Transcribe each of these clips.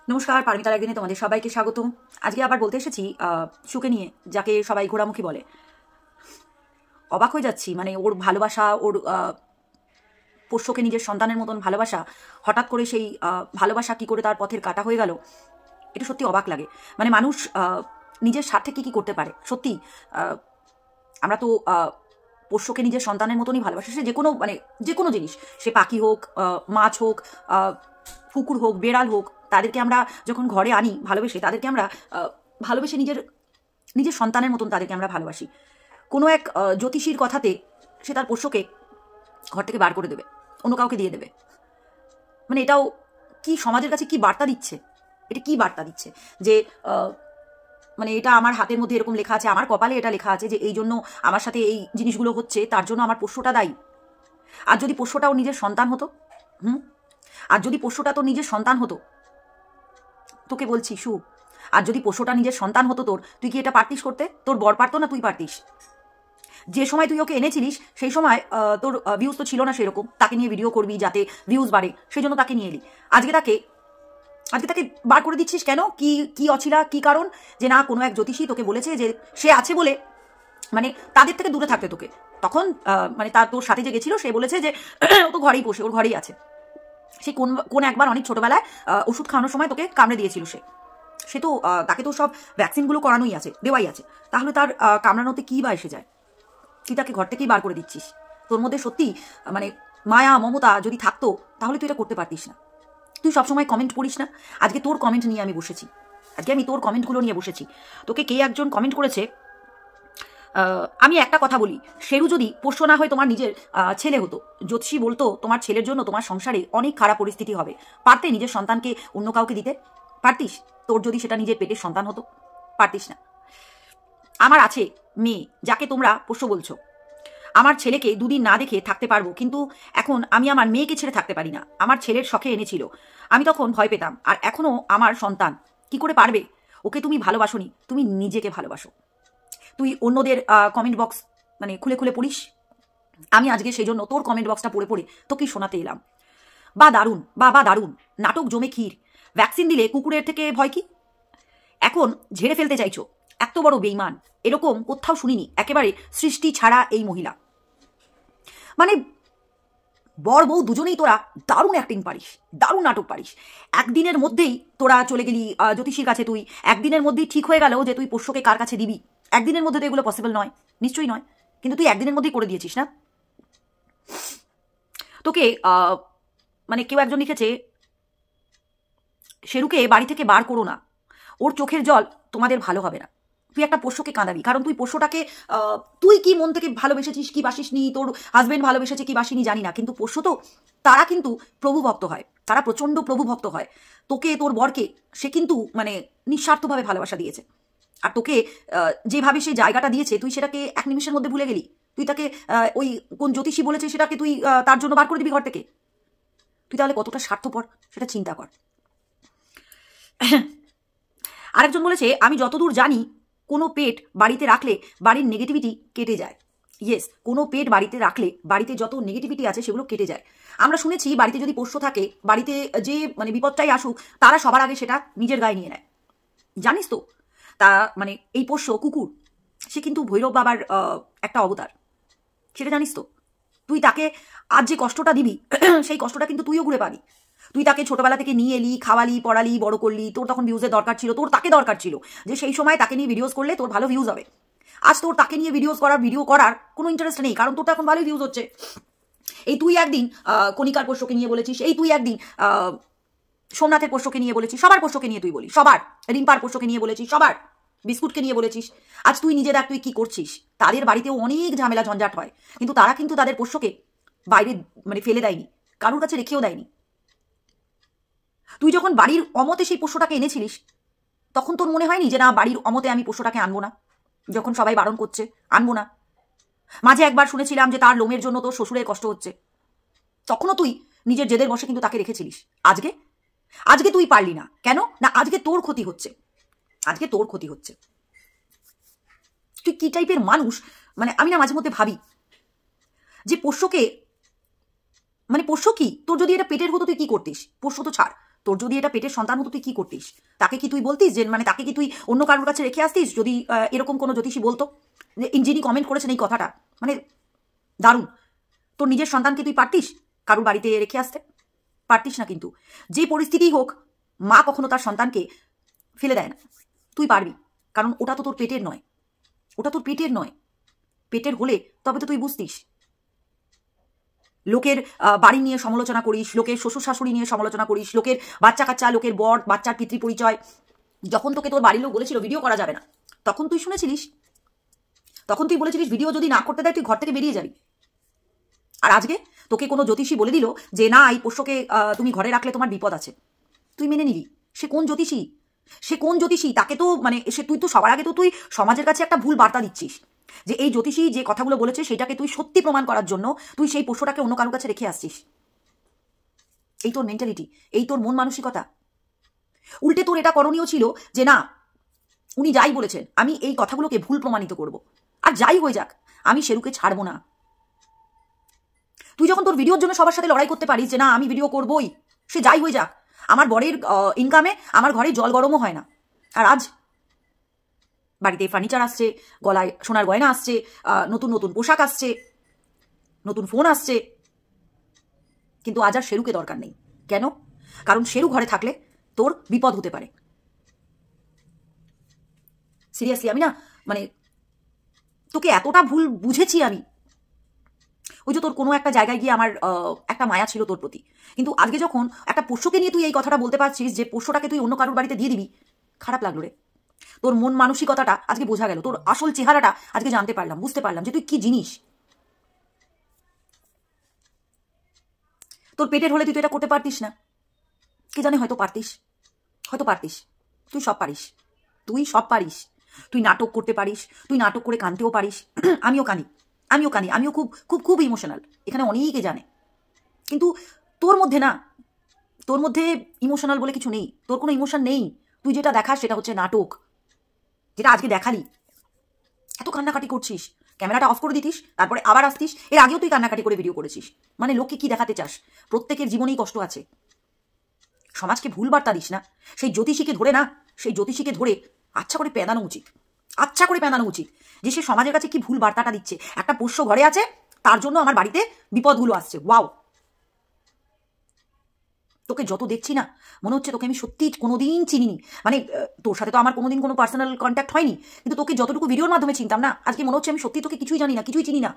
নমস্কার, পারমিতার একদিনে তোমাদের সবাইকে স্বাগত। আজকে আবার বলতে এসেছি সুকে নিয়ে, যাকে সবাই ঘোড়ামুখী বলে। অবাক হয়ে যাচ্ছি, মানে ওর ভালোবাসা, ওর পোষ্যকে নিজের সন্তানের মতন ভালোবাসা, হঠাৎ করে সেই ভালোবাসা কি করে তার পথের কাটা হয়ে গেল, এটা সত্যি অবাক লাগে। মানে মানুষ নিজের স্বার্থে কি কি করতে পারে সত্যি। আমরা তো পোষ্যকে নিজের সন্তানের মতনই ভালোবাসি, সে যে কোনো জিনিস, সে পাখি হোক, মাছ হোক, কুকুর হোক, বেড়াল হোক, তাদেরকে আমরা যখন ঘরে আনি ভালোবেসে, তাদেরকে আমরা ভালোবেসে নিজের সন্তানের মতন তাদেরকে আমরা ভালোবাসি। কোনো এক জ্যোতিষীর কথাতে সে তার পোষ্যকে ঘর থেকে বার করে দেবে, অন্য কাউকে দিয়ে দেবে। মানে এটাও কি সমাজের কাছে কি বার্তা দিচ্ছে? এটা কি বার্তা দিচ্ছে যে মানে এটা আমার হাতের মধ্যে এরকম লেখা আছে, আমার কপালে এটা লেখা আছে যে এই জন্য আমার সাথে এই জিনিসগুলো হচ্ছে, তার জন্য আমার পোষ্যটা দায়ী। আর যদি পোষ্যটাও নিজের সন্তান হতো, আর যদি পোষ্যটা তো নিজের সন্তান হতো, তোকে বলছি সু, আর যদি পোষ্যটা নিজের সন্তান হতো তোর, তুই কি এটা পারতিস করতে? তোর বর পারতো না, তুই পারতিস? যে সময় তুই ওকে এনেছিলিস সেই সময় তোর ভিউজ তো ছিল না সেরকম, তাকে নিয়ে ভিডিও করবি যাতে ভিউজ বাড়ে, সেই জন্য তাকে নিয়ে এলি। আজকে তাকে বার করে দিচ্ছিস কেন? কি কি অছিলা, কি কারণ? যে না, কোনো এক জ্যোতিষী তোকে বলেছে যে সে আছে বলে, মানে তাদের থেকে দূরে থাকতে তোকে। তখন মানে তোর সাথে যে গেছিল সে বলেছে যে ও তো ঘরেই বসে, ওর ঘরেই আছে। সে কোন একবার অনেক ছোটবেলায় ওষুধ খাওয়ানোর সময় তোকে কামড়ে দিয়েছিল। সে তো তাকে তো সব ভ্যাকসিনগুলো করানোই আছে, দেওয়াই আছে। তাহলে তার কামড়ানোতে কি বা এসে যায়? তুই তাকে ঘর থেকেই বার করে দিচ্ছিস। তোর মধ্যে সত্যি মানে মায়া মমতা যদি থাকতো তাহলে তুই এটা করতে পারতিস না। তুই সবসময় কমেন্ট পড়িস না? আজকে তোর কমেন্ট নিয়ে আমি বসেছি, আজকে আমি তোর কমেন্টগুলো নিয়ে বসেছি। তোকে কে একজন কমেন্ট করেছে, আমি একটা কথা বলি, শেরু যদি পোষ্য না হয়ে তোমার নিজের ছেলে হতো, জ্যোতিষী বলতো তোমার ছেলের জন্য তোমার সংসারে অনেক খারাপ পরিস্থিতি হবে, পারতে নিজের সন্তানকে অন্য কাউকে দিতে? পারতিস? তোর যদি সেটা নিজের পেটের সন্তান হতো, পারতিস না। আমার আছে মেয়ে, যাকে তোমরা পোষ্য বলছো। আমার ছেলেকে দুদিন না দেখে থাকতে পারবো, কিন্তু এখন আমি আমার মেয়েকে ছেড়ে থাকতে পারি না। আমার ছেলের শখে এনেছিল, আমি তখন ভয় পেতাম, আর এখনো আমার সন্তান। কি করে পারবে? ওকে তুমি ভালোবাসোনি, তুমি নিজেকে ভালোবাসো। তুই অন্যদের কমেন্ট বক্স মানে খুলে খুলে পড়িস। আমি আজকে সেই জন্য তোর কমেন্ট বক্সটা পড়ে পড়ে তোকেই শোনাতে এলাম। বা দারুণ, বা দারুণ, নাটক জমে ক্ষীর, ভ্যাকসিন দিলে কুকুরের থেকে ভয় কি? এখন ঝেড়ে ফেলতে চাইছো? এত বড় বেইমান এরকম কোথাও শুনিনি, একেবারে সৃষ্টি ছাড়া এই মহিলা। মানে বর বউ দুজনেই তোরা দারুণ অ্যাক্টিং পারিস, দারুণ নাটক পারিস। একদিনের মধ্যেই তোরা চলে গেলি জ্যোতিষীর কাছে। তুই একদিনের মধ্যেই ঠিক হয়ে গেল যে তুই পোষ্যকে কার কাছে দিবি। একদিনের মধ্যে তো এগুলো পসিবল নয়, নিশ্চয়ই নয়, কিন্তু তুই একদিনের মধ্যেই করে দিয়েছিস না? তোকে মানে কেউ একজন লিখেছে, শেরুকে বাড়ি থেকে বার করো না, ওর চোখের জল তোমাদের ভালো হবে না। তুই একটা পোষ্যকে কাঁদাবি, কারণ তুই পোষ্যটাকে তুই কি মন থেকে ভালোবেসেছিস কি বাসিসনি, তোর হাজবেন্ড ভালোবেসেছে কি বাসিনি জানি না, কিন্তু পোষ্য তো তারা কিন্তু প্রভুভক্ত হয়, তারা প্রচণ্ড প্রভুভক্ত হয়। তোকে, তোর বরকে সে কিন্তু মানে নিঃস্বার্থভাবে ভালোবাসা দিয়েছে। আর তোকে যেভাবে সে জায়গাটা দিয়েছে, তুই সেটাকে এক নিমিষের মধ্যে ভুলে গেলি। তুই তাকে ওই কোন জ্যোতিষী বলেছে সেটাকে তুই তার জন্য বার করে দিবি ঘর থেকে? তুই তাহলে কতটা স্বার্থপর সেটা চিন্তা কর। আরেকজন বলেছে, আমি যতদূর জানি কোনো পেট বাড়িতে রাখলে বাড়ির নেগেটিভিটি কেটে যায়। ইয়েস, কোনো পেট বাড়িতে রাখলে বাড়িতে যত নেগেটিভিটি আছে সেগুলো কেটে যায়। আমরা শুনেছি বাড়িতে যদি পোষ্য থাকে, বাড়িতে যে মানে বিপদটাই আসুক, তারা সবার আগে সেটা নিজের গায়ে নিয়ে নেয়। জানিস তো? তা মানে এই পোষ্য কুকুর, সে কিন্তু ভৈরব বাবার একটা অবতার, সেটা জানিস তো? তুই তাকে আজ যে কষ্টটা দিবি সেই কষ্টটা কিন্তু তুইও ঘুরে পাবি। তুই তাকে ছোটবেলা থেকে নিয়ে এলি, খাওয়ালি, পড়ালি, বড় করলি, তোর তখন ভিউজের দরকার ছিল, তোর তাকে দরকার ছিল যে সেই সময় তাকে নিয়ে ভিডিওস করলে তোর ভালো ভিউজ হবে। আজ তোর তাকে নিয়ে ভিডিও করার কোনো ইন্টারেস্ট নেই, কারণ তোর তো এখন ভালোই ভিউজ হচ্ছে। এই তুই একদিন কণিকার পোষ্যকে নিয়ে বলেছিস, এই তুই একদিন সোমনাথের পোষ্যকে নিয়ে বলেছিস, সবার পোষ্যকে নিয়ে তুই বলি, সবার, রিম্পার পোষ্যকে নিয়ে বলেছিস, সবার, বিস্কুটকে নিয়ে বলেছিস। আজ তুই নিজে দেখ তুই কি করছিস। তাদের বাড়িতেও অনেক ঝামেলা ঝঞ্ঝাট হয়, কিন্তু তারা কিন্তু তাদের পোষ্যকে বাইরে মানে ফেলে দেয়নি, কারোর কাছে রেখেও দেয়নি। তুই যখন বাড়ির অমতে সেই পোষ্যটাকে এনেছিলিস, তখন তোর মনে হয়নি যে না, বাড়ির অমতে আমি পোষ্যটাকে আনবো না? যখন সবাই বারণ করছে আনবো না। মাঝে একবার শুনেছিলাম যে তার লোমের জন্য তোর শ্বশুরের কষ্ট হচ্ছে, তখনও তুই নিজের জেদের বসে কিন্তু তাকে রেখেছিলিস। আজকে তুই পারলি না কেন? না, আজকে তোর ক্ষতি হচ্ছে, আজকে তোর ক্ষতি হচ্ছে। তুই কি টাইপের মানুষ? মানে আমি না মাঝে মধ্যে ভাবি যে পোষ্যকে, মানে পোষ্য কি, তোর যদি এটা পেটের হতো তুই কি করতিস? পোষ্য তো ছাড়, তোর যদি এটা পেটের সন্তান হতো তুই কি করতিস? তাকে কি তুই বলতিস যে মানে তাকে কি তুই অন্য কারোর কাছে রেখে আসতিস যদি এরকম কোনো জ্যোতিষী বলতো? যিনি কমেন্ট করেছেন এই কথাটা, মানে দারুণ। তোর নিজের সন্তানকে তুই পারতিস কারোর বাড়িতে রেখে আসতে? পারতিস না। কিন্তু যে পরিস্থিতিই হোক, মা কখনো তার সন্তানকে ফেলে দেয় না। তুই পারবি, কারণ ওটা তো তোর পেটের নয়। ওটা তোর পেটের নয়। পেটের হলে তবে তো তুই বুঝতিস। লোকের বাড়ি নিয়ে সমালোচনা করিস, লোকের শ্বশুর শাশুড়ি নিয়ে সমালোচনা করিস, লোকের বাচ্চা কাচ্চা, লোকের বর বাচ্চার পিতৃ পরিচয়। যখন তোকে তোর বাড়ির লোক বলেছিল ভিডিও করা যাবে না, তখন তুই শুনেছিলিস? তখন তুই বলেছিলিস ভিডিও যদি না করতে দেয় তুই ঘর থেকে বেরিয়ে যাবি। আর আজকে তোকে কোনো জ্যোতিষী বলে দিল যে না, এই পোষ্যকে তুমি ঘরে রাখলে তোমার বিপদ আছে, তুই মেনে নিলি। সে কোন জ্যোতিষী? সে কোন জ্যোতিষী? তাকে তো মানে তুই তো সবার আগে তো তুই সমাজের কাছে একটা ভুল বার্তা দিচ্ছিস যে এই জ্যোতিষী যে কথাগুলো বলেছে সেটাকে তুই সত্যি প্রমাণ করার জন্য তুই সেই পোষ্যটাকে অন্য কারোর কাছে রেখে আসছিস। এই তোর মেন্টালিটি, এই তোর মন মানসিকতা। উল্টে তোর এটা করণীয় ছিল যে না, উনি যাই বলেছেন আমি এই কথাগুলোকে ভুল প্রমাণিত করব, আর যাই হয়ে যাক আমি শেরুকে ছাড়বো না। তুই যখন তোর ভিডিওর জন্য সবার সাথে লড়াই করতে পারিস যে না আমি ভিডিও করবই, সে যাই হয়ে যাক, আমার বরের ইনকামে আমার ঘরে জল গরমও হয় না। আর আজ বাড়িতে ফার্নিচার আসছে, গলায় সোনার গয়না আসছে, নতুন নতুন পোশাক আসছে, নতুন ফোন আসছে, কিন্তু আজ আর শেরুকে দরকার নেই। কেন? কারণ শেরু ঘরে থাকলে তোর বিপদ হতে পারে। সিরিয়াসলি আমি না মানে তোকে এতটা ভুল বুঝেছি আমি। ওই যে তোর কোনো একটা জায়গায় গিয়ে আমার একটা মায়া ছিল তোর প্রতি, কিন্তু আজকে যখন একটা পোষ্যকে নিয়ে তুই এই কথাটা বলতে পারছিস যে পোষ্যটাকে তুই অন্য কারোর বাড়িতে দিয়ে দিবি, খারাপ লাগলো রে। তোর মন মানসিকতাটা আজকে বোঝা গেল, তোর আসল চেহারাটা আজকে জানতে পারলাম, বুঝতে পারলাম যে তুই কি জিনিস। তোর পেটের হলে তুই তো এটা করতে পারতিস না। কে জানে, হয়তো পারতিস, হয়তো পারতিস। তুই সব পারিস, তুই সব পারিস। তুই নাটক করতে পারিস, তুই নাটক করে কাঁদতেও পারিস। আমিও কাঁদি, আমিও কাঁদি, আমিও খুব খুব খুব ইমোশনাল, এখানে অনেকে জানে। কিন্তু তোর মধ্যে না, তোর মধ্যে ইমোশনাল বলে কিছু নেই, তোর কোনো ইমোশন নেই। তুই যেটা দেখাস সেটা হচ্ছে নাটক, যেটা আজকে দেখালি। এত কান্নাকাটি করছিস, ক্যামেরাটা অফ করে দিতিস, তারপরে আবার আসতিস। এর আগেও তুই কান্নাকাটি করে ভিডিও করেছিস, মানে লোককে কি দেখাতে চাস? প্রত্যেকের জীবনেই কষ্ট আছে, সমাজকে ভুল বার্তা দিস না। সেই জ্যোতিষীকে ধরে না, সেই জ্যোতিষীকে ধরে আচ্ছা করে পেঁদানো উচিত, আচ্ছা করে পেঁদানো উচিত যে সে সমাজের কাছে কি ভুল বার্তাটা দিচ্ছে। একটা পোষ্য ঘরে আছে, তার জন্য আমার বাড়িতে বিপদগুলো আসছে। ওয়াও! তোকে যত দেখছি না মনে হচ্ছে তোকে আমি সত্যি কোনোদিন চিনিনি। মানে তোর সাথে তো আমার কোনোদিন কোনো পার্সোনাল কন্ট্যাক্ট হয়নি, কিন্তু তোকে যতটুকু ভিডিওর মাধ্যমে চিনতাম না, আজকে মনে হচ্ছে আমি সত্যি তোকে কিছুই জানি না, কিছুই চিনি না।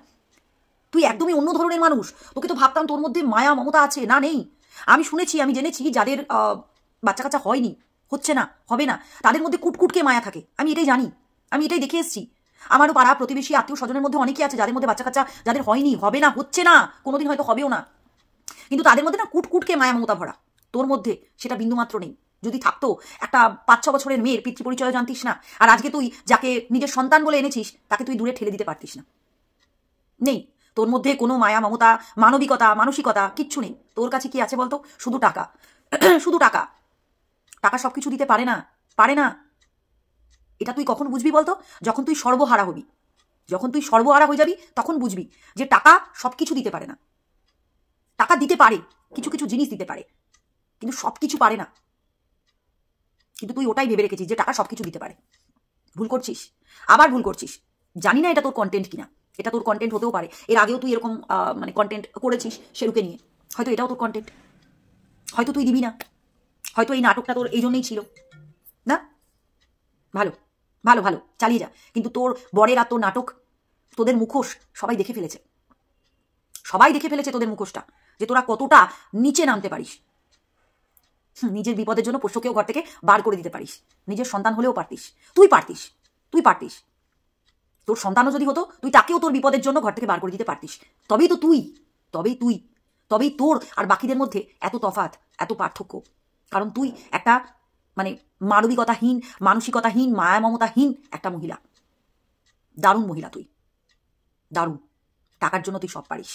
তুই একদমই অন্য ধরনের মানুষ। তোকে তো ভাবতাম তোর মধ্যে মায়া মমতা আছে, না নেই। আমি শুনেছি, আমি জেনেছি যাদের বাচ্চা কাচ্চা হয়নি, হচ্ছে না, হবে না, তাদের মধ্যে কুটকুটকে মায়া থাকে। আমি এটাই জানি, আমি এটাই দেখে এসেছি। আমারও পাড়া প্রতিবেশী আত্মীয় স্বজনের মধ্যে অনেকে আছে যাদের মধ্যে বাচ্চা কাচ্চা যাদের হয়নি, হবে না, হচ্ছে না, কোনোদিন হয়তো হবেও না, কিন্তু তাদের মধ্যে না কুটকুটকে মায়া মমতা ভরা। তোর মধ্যে সেটা বিন্দুমাত্র নেই। যদি থাকতো, একটা 5-6 বছরের মেয়ের পিতৃ পরিচয় জানতিস না, আর আজকে তুই যাকে নিজের সন্তান বলে এনেছিস তাকে তুই দূরে ঠেলে দিতে পারতিস না। নেই তোর মধ্যে কোনো মায়া মমতা, মানবিকতা, মানসিকতা কিচ্ছু নেই। তোর কাছে কি আছে বলতো? শুধু টাকা। শুধু টাকা। টাকা সব কিছু দিতে পারে না, পারে না। এটা তুই কখন বুঝবি বলতো? যখন তুই সর্বহারা হবি, যখন তুই সর্বহারা হয়ে যাবি তখন বুঝবি যে টাকা সব কিছু দিতে পারে না। টাকা দিতে পারে, কিছু কিছু জিনিস দিতে পারে, কিন্তু সব কিছু পারে না। কিন্তু তুই ওটাই ভেবে রেখেছিস যে টাকা সব কিছু দিতে পারে। ভুল করছিস, আবার ভুল করছিস। জানি না এটা তোর কন্টেন্ট কিনা, এটা তোর কন্টেন্ট হতেও পারে। এর আগেও তুই এরকম মানে কন্টেন্ট করেছিস শেরুকে নিয়ে, হয়তো এটাও তোর কন্টেন্ট, হয়তো তুই দিবি না, হয়তো এই নাটকটা তোর এই জন্যই ছিল না। ভালো, ভালো, ভালো, চালিয়ে যা। কিন্তু তোর বরের আর তোর নাটক, তোদের মুখোশ সবাই দেখে ফেলেছে, সবাই দেখে ফেলেছে তোদের মুখোশটা, যে তোরা কতটা নিচে নামতে পারিস। নিজের বিপদের জন্য পোষ্যকেও ঘর থেকে বার করে দিতে পারিস, নিজের সন্তান হলেও পারতিস। তুই পারতিস, তুই পারতিস। তোর সন্তানও যদি হতো তুই তাকেও তোর বিপদের জন্য ঘর থেকে বার করে দিতে পারতিস। তবেই তো তুই, তবেই তুই, তবেই তোর আর বাকিদের মধ্যে এত তফাৎ, এত পার্থক্য। কারণ তুই একটা মানে মানবিকতাহীন, মানসিকতাহীন, মায়া মমতাহীন একটা মহিলা। দারুণ মহিলা তুই, দারুণ। টাকার জন্য তুই সব পারিস।